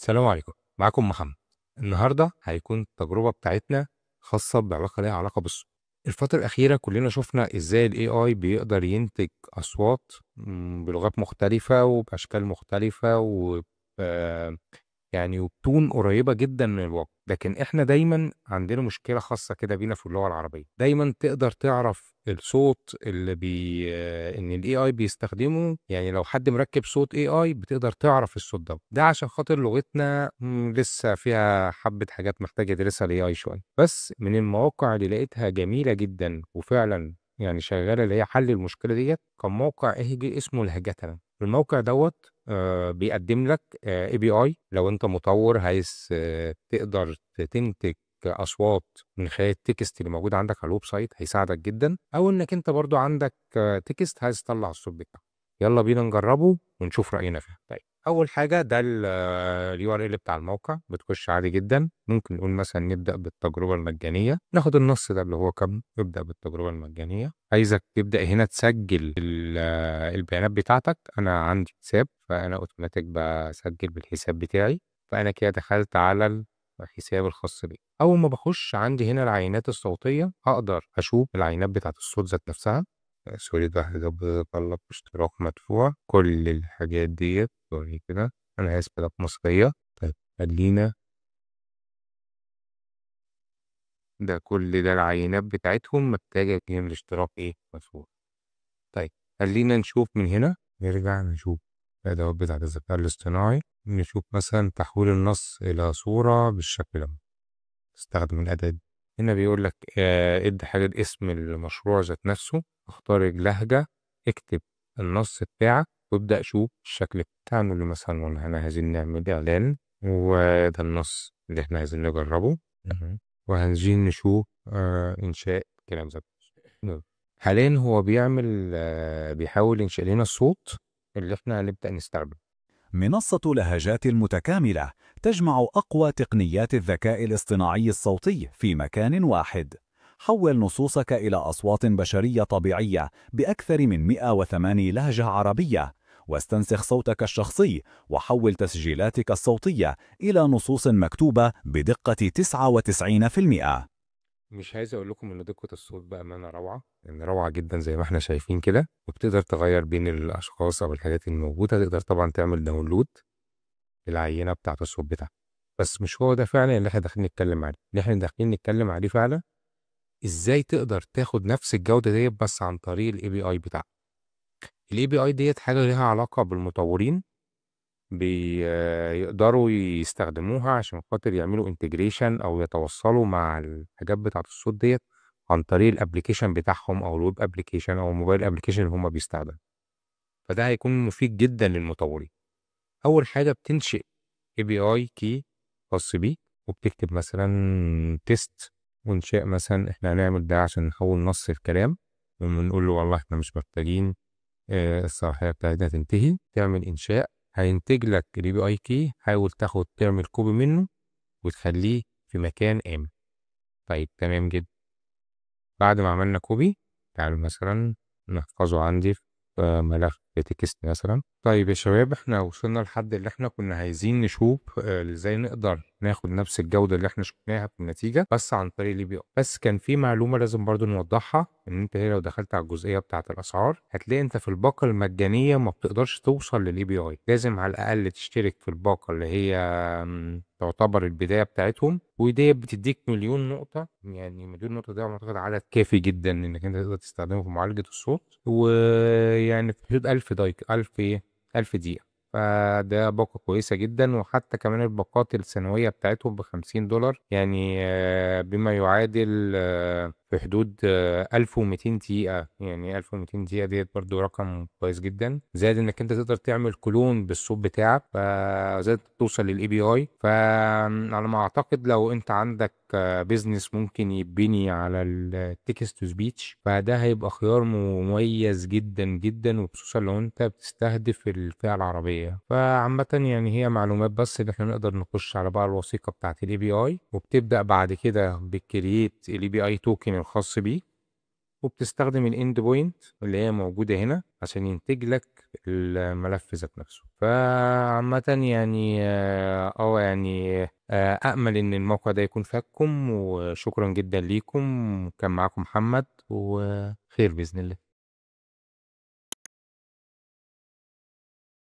السلام عليكم، معاكم محمد. النهارده هيكون التجربة بتاعتنا خاصة بعلاقة ليها علاقة بالصوت. الفترة الأخيرة كلنا شفنا إزاي ال AI بيقدر ينتج أصوات بلغات مختلفة وبأشكال مختلفة يعني وبتون قريبة جدا من الواقع، لكن احنا دايما عندنا مشكلة خاصة كده بينا في اللغة العربية. دايما تقدر تعرف الصوت اللي ان الاي اي بيستخدمه، يعني لو حد مركب صوت اي اي بتقدر تعرف الصوت ده عشان خاطر لغتنا لسه فيها حبة حاجات محتاجة يدرسها الاي اي شوية. بس من المواقع اللي لقيتها جميلة جدا وفعلا يعني شغالة اللي هي حل المشكلة ديت كان موقع اهجي اسمه لهجتنا. الموقع بيقدم لك اي بي اي. لو انت مطور عايز تقدر تنتج اصوات من خلال التكست اللي موجود عندك على الويب سايت، هيساعدك جدا. او انك انت برضو عندك تكست عايز تطلع الصوت بتاعه. يلا بينا نجربه ونشوف رأينا فيه. طيب، اول حاجه ده اليو ار ال بتاع الموقع. بتخش عادي جدا. ممكن نقول مثلا نبدا بالتجربه المجانيه، ناخد النص ده اللي هو كم. نبدا بالتجربه المجانيه. عايزك تبدا هنا تسجل البيانات بتاعتك. انا عندي حساب فانا اوتوماتيك بسجل بالحساب بتاعي. فانا كده دخلت على الحساب الخاص بي. اول ما بخش عندي هنا العينات الصوتيه، اقدر اشوف العينات بتاعت الصوت ذات نفسها. سوري، ده حاجة بتطلب اشتراك مدفوع. كل الحاجات ديت سوري كده، أنا آسف، ده مصرية. طيب خلينا، ده كل ده العينات بتاعتهم محتاجة فيهم الاشتراك إيه مدفوع. طيب خلينا نشوف من هنا، نرجع نشوف الأدوات بتاعت الذكاء الاصطناعي. نشوف مثلا تحويل النص إلى صورة بالشكل ده. استخدم الأداة دي. هنا بيقول لك ادي حاجة اسم المشروع ذات نفسه. اختار اللهجة. اكتب النص بتاعك وابدأ شوف الشكل بتاعه. اللي مثلا والله احنا عايزين نعمل إعلان، وده النص اللي احنا عايزين نجربه. وعايزين نشوف إنشاء كلام ذات نفسه. حاليا هو بيحاول ينشئ لنا الصوت اللي احنا هنبدأ نستخدمه. منصة لهجات متكاملة تجمع أقوى تقنيات الذكاء الاصطناعي الصوتي في مكان واحد. حول نصوصك إلى أصوات بشرية طبيعية بأكثر من 108 لهجة عربية، واستنسخ صوتك الشخصي وحول تسجيلاتك الصوتية إلى نصوص مكتوبة بدقة 99%. مش عايز اقول لكم ان دقة الصوت بأمانة روعة، يعني روعة جدا زي ما احنا شايفين كده. وبتقدر تغير بين الاشخاص او الحاجات الموجودة. تقدر طبعا تعمل داونلود للعينة بتاعة الصوت بتاعك. بس مش هو ده فعلا اللي احنا داخلين نتكلم عليه. اللي احنا داخلين نتكلم عليه فعلا ازاي تقدر تاخد نفس الجودة ديت بس عن طريق الاي بي اي بتاعك. الاي بي اي ديت حاجة ليها علاقة بالمطورين. بيقدروا يستخدموها عشان خاطر يعملوا انتجريشن او يتوصلوا مع الحاجات بتاعة الصوت ديت عن طريق الابليكيشن بتاعهم او الويب ابليكيشن او الموبايل ابليكيشن اللي هم بيستخدموا. فده هيكون مفيد جدا للمطورين. اول حاجة بتنشئ اي بي اي كي خاص بيك، وبتكتب مثلا تيست. وانشاء مثلا احنا هنعمل ده عشان نحول نص الكلام. ونقول له والله احنا مش محتاجين الصلاحية بتاعتنا تنتهي. تعمل انشاء. هينتج لك الاي بي اي كي. حاول تعمل كوبي منه وتخليه في مكان آمن. طيب تمام جدا. بعد ما عملنا كوبي، تعالوا مثلا نحفظه عندي في ملف تكست مثلا. طيب يا شباب، احنا وصلنا لحد اللي احنا كنا عايزين نشوف ازاي نقدر ناخد نفس الجودة اللي احنا شفناها في النتيجة بس عن طريق الاي بي اي. بس كان في معلومة لازم برضو نوضحها، ان انت هنا لو دخلت على الجزئية بتاعة الاسعار هتلاقي انت في الباقة المجانية ما بتقدرش توصل للاي بي اي. لازم على الاقل تشترك في الباقة اللي هي تعتبر البداية بتاعتهم، ودي بتديك مليون نقطة. يعني مليون نقطة ده أعتقد عدد كافي جدا إنك أنت تقدر تستخدمه في معالجة الصوت. ويعني في حدود 1000 دايك 1000 إيه 1000 دقيقة. فده باقة كويسة جدا. وحتى كمان الباقات السنوية بتاعتهم ب50 دولار، يعني بما يعادل في حدود 1200 دقيقة. يعني 1200 دقيقة ديت برضو رقم كويس جدا. زائد انك انت تقدر تعمل كلون بالصوت بتاعك، فزائد توصل للاي بي اي. فعلى ما اعتقد لو انت عندك بيزنس ممكن يبني على التكست تو سبيتش، فده هيبقى خيار مميز جدا جدا، وخصوصا لو انت بتستهدف الفئة العربية. فعامة يعني هي معلومات بس اللي احنا نقدر نخش على بقى الوثيقة بتاعت الاي بي اي. وبتبدأ بعد كده بكرييت الاي بي اي توكن الخاص بيه. وبتستخدم الاند بوينت اللي هي موجودة هنا عشان ينتج لك الملف ذات نفسه. فعامة يعني يعني أأمل إن الموقع ده يكون فادكم، وشكرا جدا ليكم. كان معاكم محمد، وخير بإذن الله.